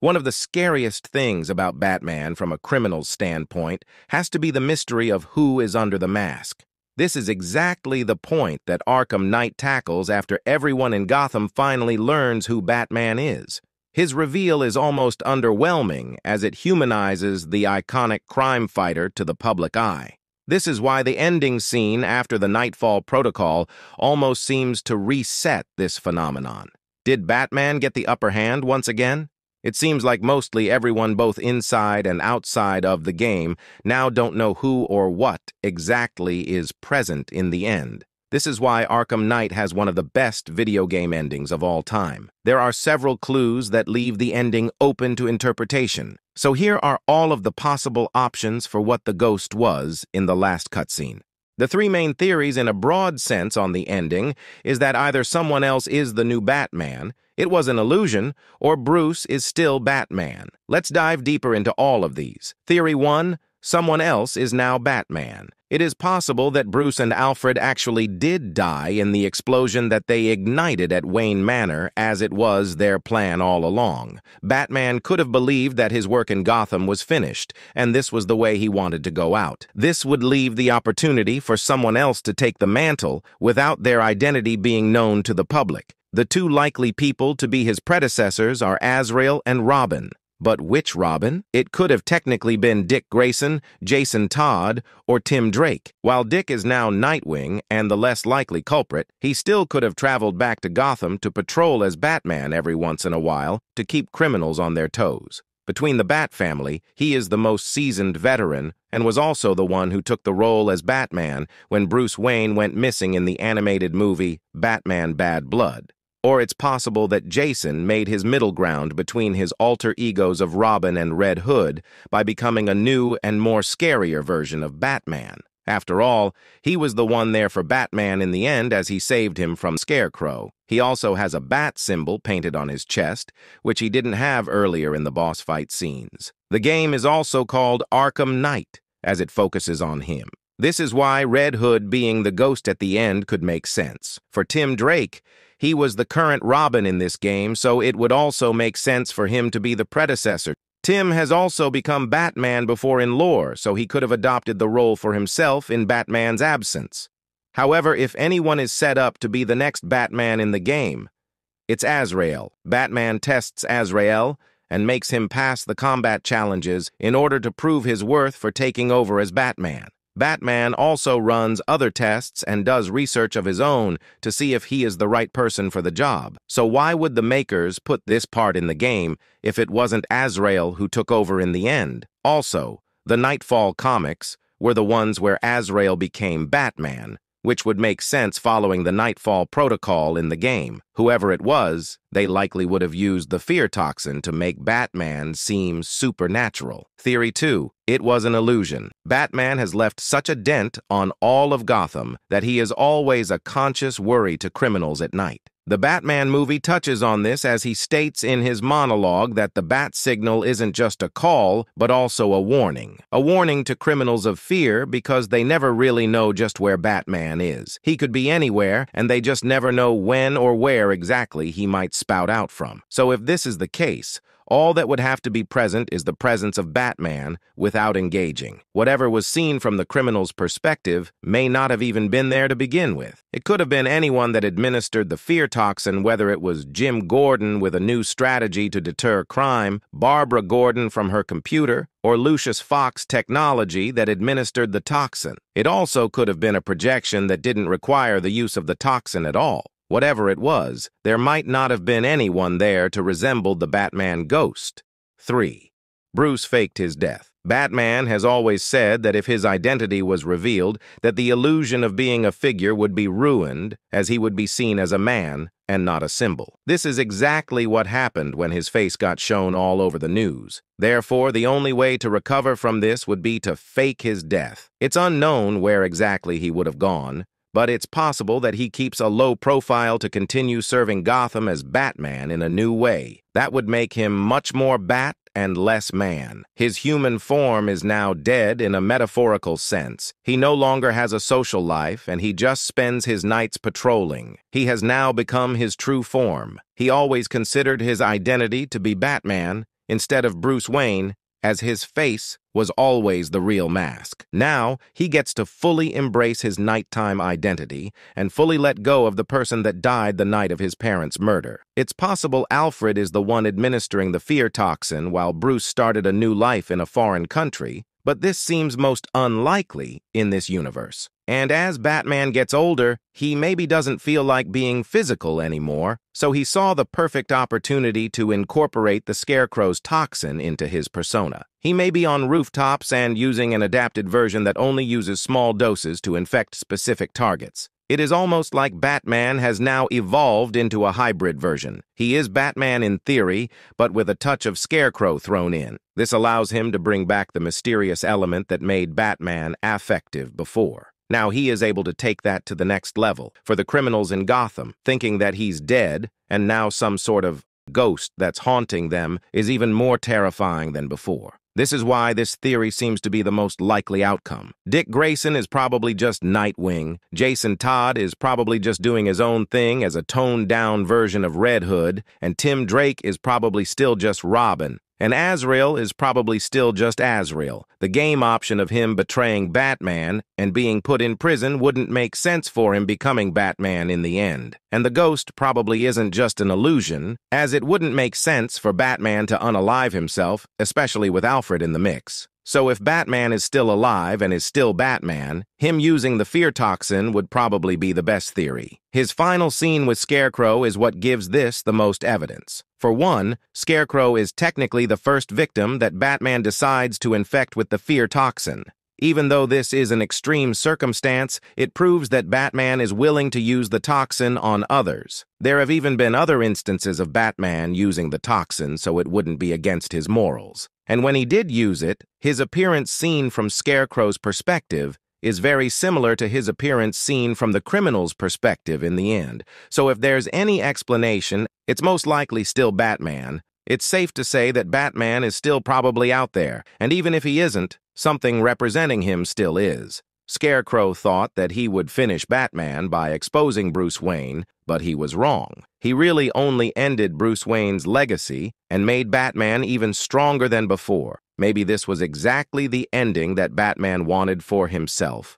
One of the scariest things about Batman from a criminal's standpoint has to be the mystery of who is under the mask. This is exactly the point that Arkham Knight tackles after everyone in Gotham finally learns who Batman is. His reveal is almost underwhelming as it humanizes the iconic crime fighter to the public eye. This is why the ending scene after the Nightfall Protocol almost seems to reset this phenomenon. Did Batman get the upper hand once again? It seems like mostly everyone both inside and outside of the game now don't know who or what exactly is present in the end. This is why Arkham Knight has one of the best video game endings of all time. There are several clues that leave the ending open to interpretation. So here are all of the possible options for what the ghost was in the last cutscene. The three main theories in a broad sense on the ending is that either someone else is the new Batman, it was an illusion, or Bruce is still Batman. Let's dive deeper into all of these. Theory 1, someone else is now Batman. It is possible that Bruce and Alfred actually did die in the explosion that they ignited at Wayne Manor, as it was their plan all along. Batman could have believed that his work in Gotham was finished, and this was the way he wanted to go out. This would leave the opportunity for someone else to take the mantle without their identity being known to the public. The two likely people to be his predecessors are Azrael and Robin. But which Robin? It could have technically been Dick Grayson, Jason Todd, or Tim Drake. While Dick is now Nightwing and the less likely culprit, he still could have traveled back to Gotham to patrol as Batman every once in a while to keep criminals on their toes. Between the Bat family, he is the most seasoned veteran and was also the one who took the role as Batman when Bruce Wayne went missing in the animated movie Batman Bad Blood. Or it's possible that Jason made his middle ground between his alter egos of Robin and Red Hood by becoming a new and more scarier version of Batman. After all, he was the one there for Batman in the end as he saved him from Scarecrow. He also has a bat symbol painted on his chest, which he didn't have earlier in the boss fight scenes. The game is also called Arkham Knight, as it focuses on him. This is why Red Hood being the ghost at the end could make sense. For Tim Drake, he was the current Robin in this game, so it would also make sense for him to be the predecessor. Tim has also become Batman before in lore, so he could have adopted the role for himself in Batman's absence. However, if anyone is set up to be the next Batman in the game, it's Azrael. Batman tests Azrael and makes him pass the combat challenges in order to prove his worth for taking over as Batman. Batman also runs other tests and does research of his own to see if he is the right person for the job. So why would the makers put this part in the game if it wasn't Azrael who took over in the end? Also, the Nightfall comics were the ones where Azrael became Batman, which would make sense following the Nightfall Protocol in the game. Whoever it was, they likely would have used the fear toxin to make Batman seem supernatural. Theory 2. It was an illusion. Batman has left such a dent on all of Gotham that he is always a conscious worry to criminals at night. The Batman movie touches on this as he states in his monologue that the bat signal isn't just a call, but also a warning. A warning to criminals of fear because they never really know just where Batman is. He could be anywhere, and they just never know when or where exactly he might spout out from. So if this is the case, all that would have to be present is the presence of Batman without engaging. Whatever was seen from the criminal's perspective may not have even been there to begin with. It could have been anyone that administered the fear toxin, whether it was Jim Gordon with a new strategy to deter crime, Barbara Gordon from her computer, or Lucius Fox technology that administered the toxin. It also could have been a projection that didn't require the use of the toxin at all. Whatever it was, there might not have been anyone there to resemble the Batman ghost. 3. Bruce faked his death. Batman has always said that if his identity was revealed, that the illusion of being a figure would be ruined, as he would be seen as a man and not a symbol. This is exactly what happened when his face got shown all over the news. Therefore, the only way to recover from this would be to fake his death. It's unknown where exactly he would have gone, but it's possible that he keeps a low profile to continue serving Gotham as Batman in a new way. That would make him much more bat and less man. His human form is now dead in a metaphorical sense. He no longer has a social life, and he just spends his nights patrolling. He has now become his true form. He always considered his identity to be Batman, instead of Bruce Wayne, as his face was always the real mask. Now, he gets to fully embrace his nighttime identity and fully let go of the person that died the night of his parents' murder. It's possible Alfred is the one administering the fear toxin while Bruce started a new life in a foreign country, but this seems most unlikely in this universe. And as Batman gets older, he maybe doesn't feel like being physical anymore, so he saw the perfect opportunity to incorporate the Scarecrow's toxin into his persona. He may be on rooftops and using an adapted version that only uses small doses to infect specific targets. It is almost like Batman has now evolved into a hybrid version. He is Batman in theory, but with a touch of Scarecrow thrown in. This allows him to bring back the mysterious element that made Batman affective before. Now he is able to take that to the next level. For the criminals in Gotham, thinking that he's dead and now some sort of ghost that's haunting them is even more terrifying than before. This is why this theory seems to be the most likely outcome. Dick Grayson is probably just Nightwing. Jason Todd is probably just doing his own thing as a toned-down version of Red Hood. And Tim Drake is probably still just Robin. And Azrael is probably still just Azrael. The game option of him betraying Batman and being put in prison wouldn't make sense for him becoming Batman in the end. And the ghost probably isn't just an illusion, as it wouldn't make sense for Batman to unalive himself, especially with Alfred in the mix. So if Batman is still alive and is still Batman, him using the fear toxin would probably be the best theory. His final scene with Scarecrow is what gives this the most evidence. For one, Scarecrow is technically the first victim that Batman decides to infect with the fear toxin. Even though this is an extreme circumstance, it proves that Batman is willing to use the toxin on others. There have even been other instances of Batman using the toxin so it wouldn't be against his morals. And when he did use it, his appearance seen from Scarecrow's perspective is very similar to his appearance seen from the criminal's perspective in the end. So if there's any explanation, it's most likely still Batman. It's safe to say that Batman is still probably out there, and even if he isn't, something representing him still is. Scarecrow thought that he would finish Batman by exposing Bruce Wayne, but he was wrong. He really only ended Bruce Wayne's legacy and made Batman even stronger than before. Maybe this was exactly the ending that Batman wanted for himself.